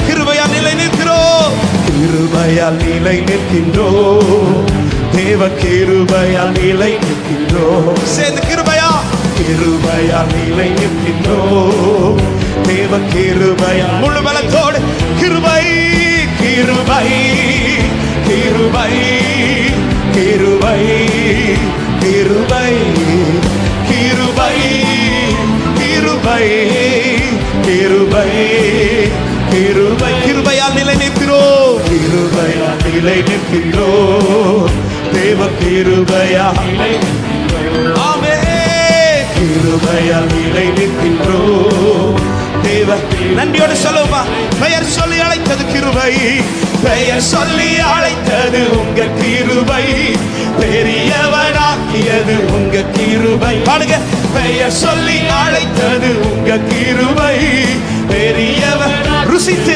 கிருபையால் நிலை நிற்கிறோம், கிருபையால் நிலை நிற்கின்றோம், தேவ கிருபையால் நிலை நிற்கின்றோம். சேர்ந்து கிருபையால் நிலை நிற்கின்றோம், தேவ கிருபையால் முழு பலத்தோடு கிருபை கிருபை கிருபை கிருபை கிருபை கிருபை கிருபை கிருபை கிருபை கிருபையால் நிலை நிற்கிறோம், கிருபையால் நிலை நிற்கின்றோம், தேவ கிருபையால் நிலை நிற்கின்றோம். ஆமென். கிருபையால் நிலை நிற்கின்றோம், தேவ. நன்றியோடு சொல்லுமா, பெயர் சொல்லி அழைத்தது கிருபை, பெயர் சொல்லி அழைத்தது உங்க கிருபை, பெரியவனாக்கியது உங்க கிருபை. பாடுங்க, பெயர் சொல்லி அழைத்தது உங்க கிருபை, பெரியவன் ருசித்து